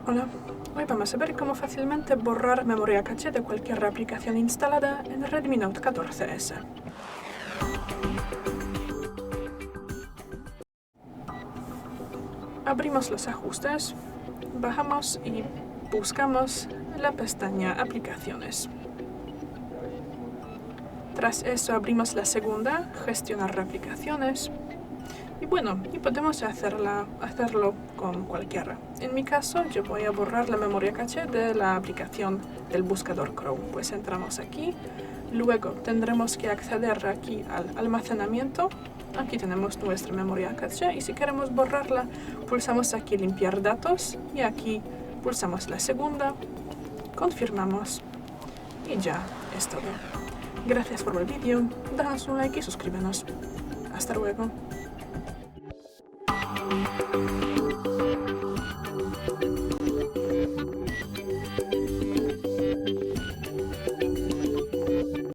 Hola, hoy vamos a ver cómo fácilmente borrar memoria caché de cualquier aplicación instalada en Redmi Note 14S. Abrimos los ajustes, bajamos y buscamos la pestaña Aplicaciones. Tras eso abrimos la segunda, Gestionar aplicaciones. Y podemos hacerlo con cualquiera. En mi caso, yo voy a borrar la memoria caché de la aplicación del buscador Chrome. Pues entramos aquí, luego tendremos que acceder aquí al almacenamiento. Aquí tenemos nuestra memoria caché y si queremos borrarla, pulsamos aquí Limpiar datos y aquí pulsamos la segunda, confirmamos y ya es todo. Gracias por el vídeo, danos un like y suscríbenos. Hasta luego.